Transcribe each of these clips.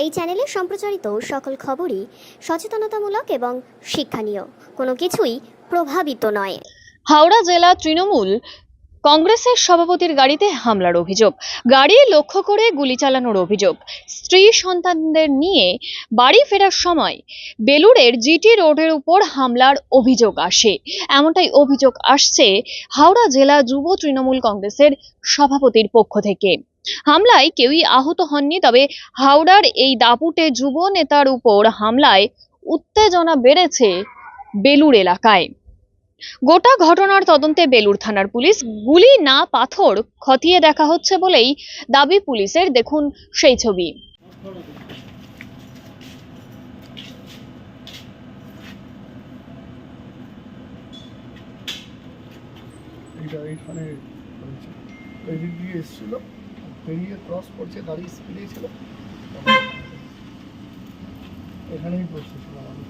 এই চ্যানেলে সম্প্রচারিত সকল খবরই সচেতনতামূলক এবং শিক্ষণীয়। কোনো কিছুই প্রভাবিত নয়। হাওড়া জেলা তৃণমূল কংগ্রেসের সভাপতির গাড়িতে হামলার অভিযোগ, গাড়ি লক্ষ্য করে গুলি চালানোর অভিযোগ। স্ত্রী সন্তানদের নিয়ে বাড়ি ফেরার সময় বেলুড়ের জিটি রোডের উপর হামলার অভিযোগ আসে। এমনটাই অভিযোগ আসছে হাওড়া জেলা যুব তৃণমূল কংগ্রেসের সভাপতির পক্ষ থেকে। হামলায় কেউই আহত হননি, তবে হাওড়ার এই দাপুটে যুব নেতার উপর হামলায় উত্তেজনা বেড়েছে বেলুড় এলাকায়। গোটা ঘটনার তদন্তে বেলুড় থানার পুলিশ, গুলি না পাথর খতিয়ে দেখা হচ্ছে বলেই দাবি পুলিশের। দেখুন সেই ছবি। এখানে এদিক দিয়ে এসেছিল, পেরিয়ে ক্রস করছে, গাড়ি স্পিডে ছিল, এখানেই বসেছিলাম আমি।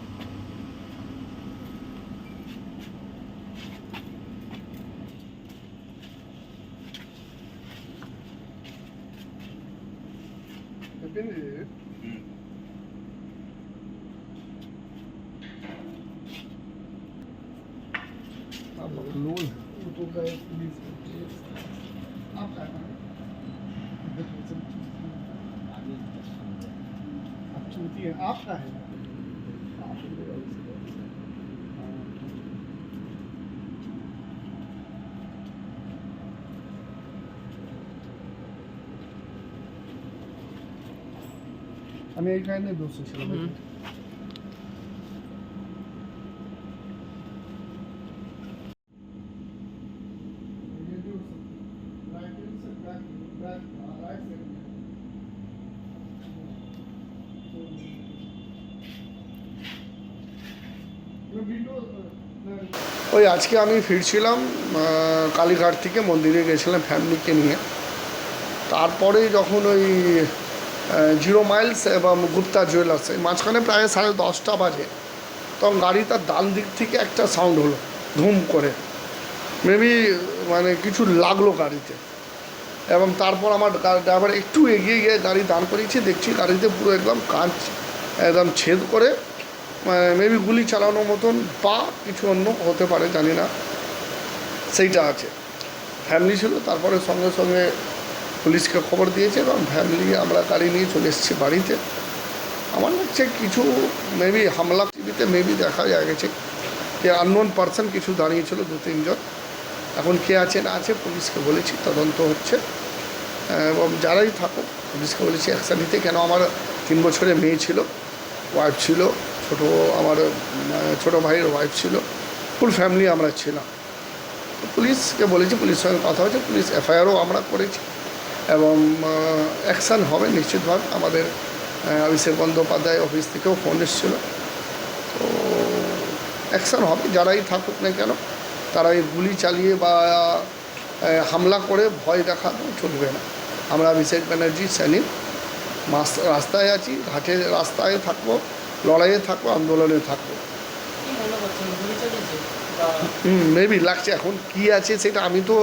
लोन तो गए पुलिस आपका आप चूती है, आपका है हमें एक ने दोस्तों ছিল ওই আজকে আমি ফিরছিলাম কালীঘাট থেকে, মন্দিরে গেছিলাম ফ্যামিলিকে নিয়ে। তারপরে যখন ওই 0 মাইলস এবং গুপ্তা জুয়েলার্স এই মাঝখানে প্রায় 10:30 বাজে, তখন গাড়িটার ডান দিক থেকে একটা সাউন্ড হলো ধুম করে, মেবি মানে কিছু লাগলো গাড়িতে। এবং তারপর আমার ড্রাইভার একটু এগিয়ে গিয়ে গাড়ি দাঁড় করিয়েছে, দেখছি গাড়িতে পুরো একদম কাঁচ একদম ছেদ করে, মেবি গুলি চালানোর মতন বা কিছু অন্য হতে পারে, জানি না, সেইটা আছে। ফ্যামিলি ছিল, তারপরে সঙ্গে সঙ্গে পুলিশকে খবর দিয়েছে এবং ফ্যামিলি আমরা গাড়ি নিয়ে চলে এসেছি বাড়িতে। আমার লাগছে কিছু মেবি হামলা টিভিতে মেবি দেখা গেছে যে আননোন পার্সন কিছু দাঁড়িয়েছিল 2-3 জন। এখন কে আছে না আছে পুলিশকে বলেছি, তদন্ত হচ্ছে এবং যারাই থাকুক পুলিশকে বলেছি অ্যাকশান নিতে। কেন আমার 3 বছরের মেয়ে ছিল, ওয়াইফ ছিল, আমার ছোটো ভাইয়ের ওয়াইফ ছিল, ফুল ফ্যামিলি আমরা ছিলাম। পুলিশকে বলেছি, পুলিশের সঙ্গে কথা হয়েছে, পুলিশ এফআইআরও আমরা করেছি এবং অ্যাকশান হবে নিশ্চিতভাবে। আমাদের অভিষেক বন্দ্যোপাধ্যায় অফিস থেকেও ফোন এসেছিলো, তো অ্যাকশান হবে। যারাই থাকুক না কেন তারা এই গুলি চালিয়ে বা হামলা করে ভয় দেখানো চলবে না। আমরা অভিষেক ব্যানার্জি সৈনিক, রাস্তায় আছি, ঘাটে রাস্তায় থাকবো, লড়াইয়ে থাকবো, আন্দোলনে থাকবো। মেবি লাগছে, এখন কি আছে সেটা আমি তো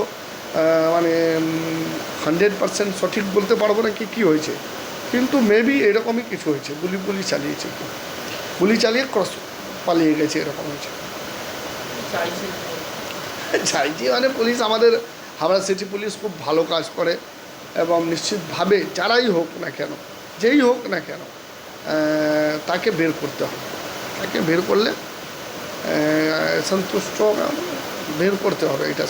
মানে 100% সঠিক বলতে পারবো না কি হয়েছে, কিন্তু মেবি এরকমই কিছু হয়েছে, গুলি চালিয়েছে, গুলি চালিয়ে ক্রস পালিয়ে গেছে, এরকম হয়েছে। চাইছি মানে পুলিশ, আমাদের হাওড়া সিটি পুলিশ খুব ভালো কাজ করে এবং নিশ্চিতভাবে যারাই হোক না কেন, যেই হোক না কেন, তাকে বের করতে হবে। তাকে বের করলে সন্তুষ্ট বের করতে হবে, এটা